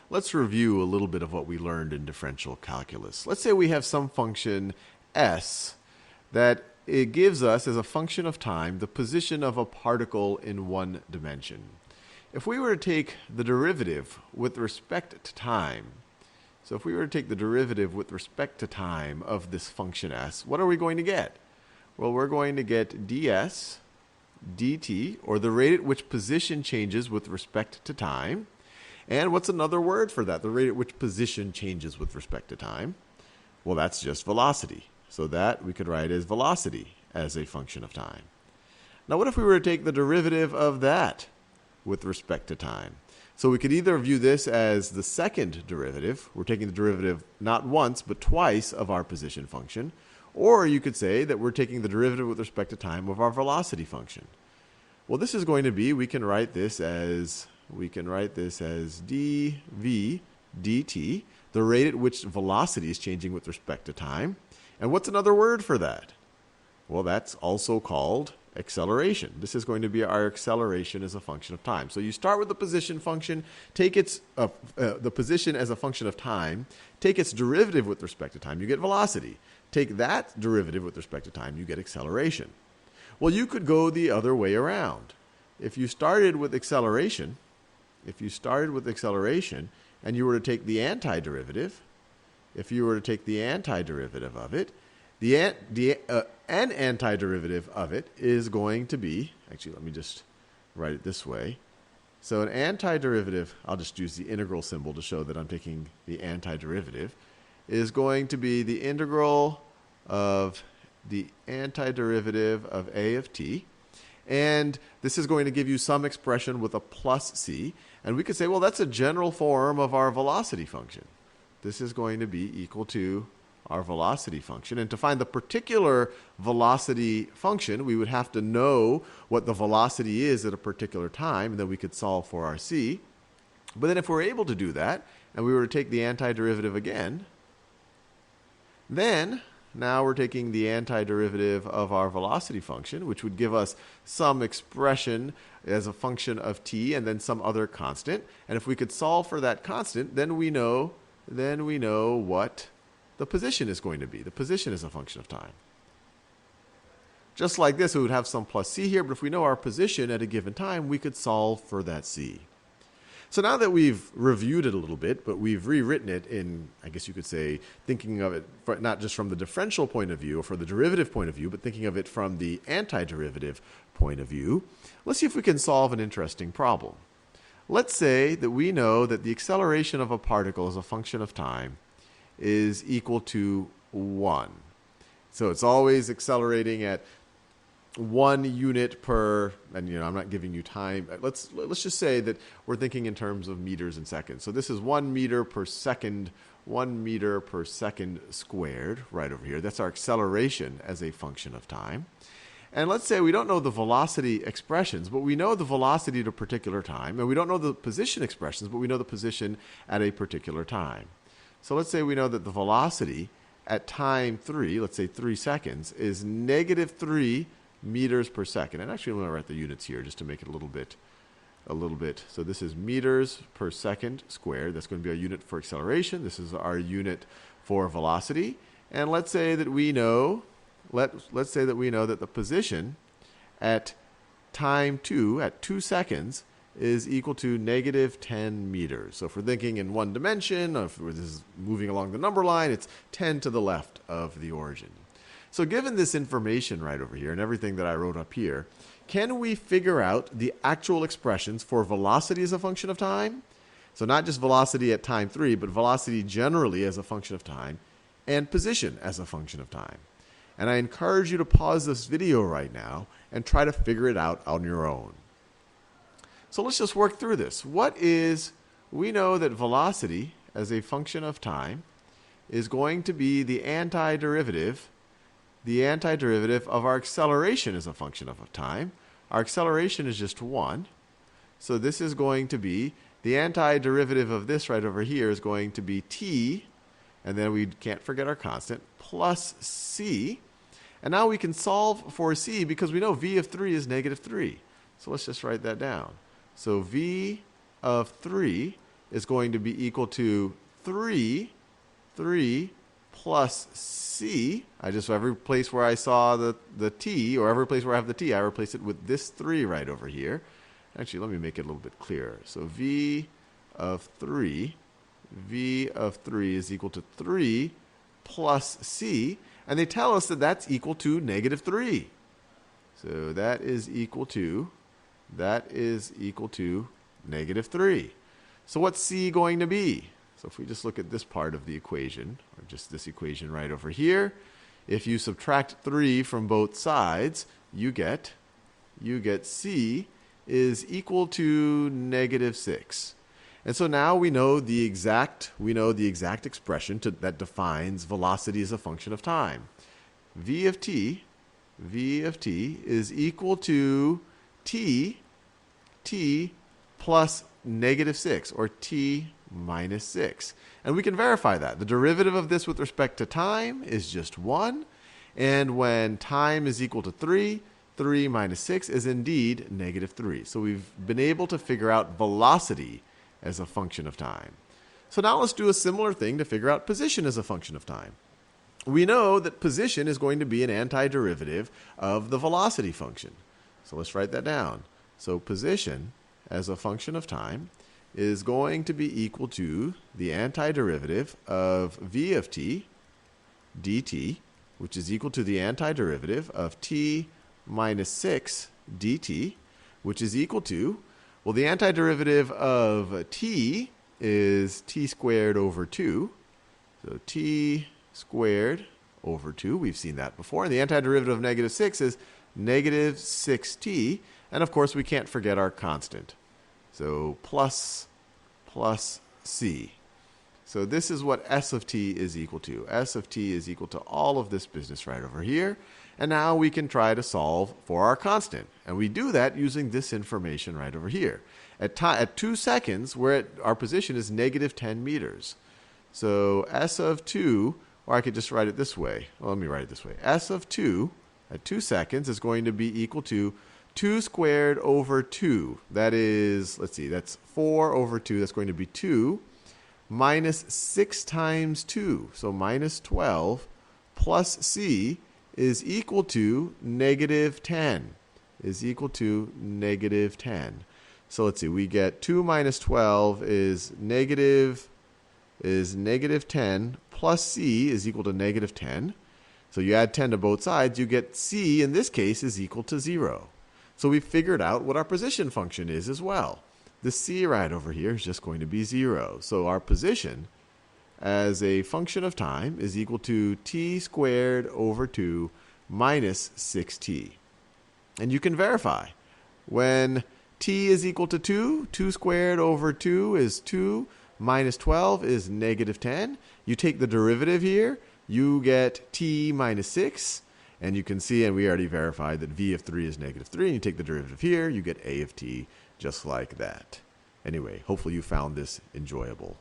Let's review a little bit of what we learned in differential calculus. Let's say we have some function s that it gives us as a function of time the position of a particle in one dimension. If we were to take the derivative with respect to time, so if we were to take the derivative with respect to time of this function s, what are we going to get? Well, we're going to get ds dt, or the rate at which position changes with respect to time. And what's another word for that? The rate at which position changes with respect to time. Well, that's just velocity. So that we could write as velocity as a function of time. Now, what if we were to take the derivative of that with respect to time? So we could either view this as the second derivative. We're taking the derivative not once, but twice of our position function. Or you could say that we're taking the derivative with respect to time of our velocity function. Well, this is going to be, we can write this as dv dt, the rate at which velocity is changing with respect to time. And what's another word for that? Well, that's also called acceleration. This is going to be our acceleration as a function of time. So you start with the position function, take its the position as a function of time, take its derivative with respect to time, you get velocity. Take that derivative with respect to time, you get acceleration. Well, you could go the other way around. If you started with acceleration, and you were to take the antiderivative, of it, an antiderivative of it is going to be, actually, let me just write it this way. So an antiderivative, I'll just use the integral symbol to show that I'm taking the antiderivative, is going to be the integral of the antiderivative of a of t. And this is going to give you some expression with a plus c. And we could say, well, that's a general form of our velocity function. This is going to be equal to our velocity function. And to find the particular velocity function, we would have to know what the velocity is at a particular time, and then we could solve for our c. But then if we're able to do that, and we were to take the antiderivative again, then now we're taking the antiderivative of our velocity function, which would give us some expression as a function of t and then some other constant. And if we could solve for that constant, then we know what the position is going to be. The position is a function of time. Just like this, we would have some plus c here, but if we know our position at a given time, we could solve for that c. So now that we've reviewed it a little bit, but we've rewritten it in, I guess you could say, thinking of it not just from the differential point of view or from the derivative point of view, but thinking of it from the antiderivative point of view, let's see if we can solve an interesting problem. Let's say that we know that the acceleration of a particle as a function of time is equal to 1. So it's always accelerating at 1 unit per, and I'm not giving you time. Let's just say that we're thinking in terms of meters and seconds. So this is 1 meter per second squared right over here. That's our acceleration as a function of time. And let's say we don't know the velocity expressions, but we know the velocity at a particular time. And we don't know the position expressions, but we know the position at a particular time. So let's say we know that the velocity at time 3, let's say 3 seconds, is negative 3 meters per second. And actually, I'm going to write the units here just to make it a little bit. So this is meters per second squared. That's going to be our unit for acceleration. This is our unit for velocity. And let's say that we know, that the position at time 2, at 2 seconds, is equal to negative 10 meters. So if we're thinking in one dimension, if this is moving along the number line, it's 10 to the left of the origin. So given this information right over here and everything that I wrote up here, can we figure out the actual expressions for velocity as a function of time? So not just velocity at time 3, but velocity generally as a function of time, and position as a function of time. And I encourage you to pause this video right now and try to figure it out on your own. So let's just work through this. We know that velocity as a function of time is going to be the antiderivative of our acceleration as a function of time. Our acceleration is just 1. So this is going to be, the antiderivative of this right over here is going to be t, and then we can't forget our constant, plus c. And now we can solve for c because we know v of 3 is negative 3. So let's just write that down. So v of 3 is going to be equal to 3 plus c. Every place where I saw the t, or every place where I have the t, I replace it with this 3 right over here. Actually, let me make it a little bit clearer. So v of 3 is equal to 3 plus c. And they tell us that that's equal to negative 3. So that is equal to negative 3. So what's c going to be? So if we just look at this part of the equation, or just this equation right over here, if you subtract 3 from both sides, you get c is equal to negative 6. And so now we know the exact expression that defines velocity as a function of time. V of t is equal to t plus negative 6, or t minus 6. And we can verify that. The derivative of this with respect to time is just 1. And when time is equal to 3 minus 6 is indeed negative 3. So we've been able to figure out velocity as a function of time. So now let's do a similar thing to figure out position as a function of time. We know that position is going to be an antiderivative of the velocity function. So let's write that down. So position as a function of time is going to be equal to the antiderivative of v of t dt, which is equal to the antiderivative of t minus 6 dt, which is equal to, well, the antiderivative of t is t squared over 2. So t squared over 2, we've seen that before. And the antiderivative of negative 6 is negative 6t. And of course, we can't forget our constant. So plus c. So this is what s of t is equal to. S of t is equal to all of this business right over here. And now we can try to solve for our constant. And we do that using this information right over here. At 2 seconds, our position is negative 10 meters. So s of 2, or I could just write it this way. Well, let me write it this way. S of 2 at 2 seconds is going to be equal to 2 squared over 2. That is, let's see, that's 4 over 2. That's going to be 2 minus 6 times 2. So minus 12 plus c is equal to negative 10. Is equal to negative 10. So let's see, we get 2 minus 12 is negative 10 plus c is equal to negative 10. So you add 10 to both sides, you get c in this case is equal to 0. So we figured out what our position function is as well. The c right over here is just going to be 0. So our position as a function of time is equal to t squared over 2 minus 6t. And you can verify. When t is equal to 2, 2 squared over 2 is 2, minus 12 is negative 10. You take the derivative here, you get t minus 6. And you can see, and we already verified, that v of 3 is negative 3. And you take the derivative here, you get a of t just like that. Anyway, hopefully you found this enjoyable.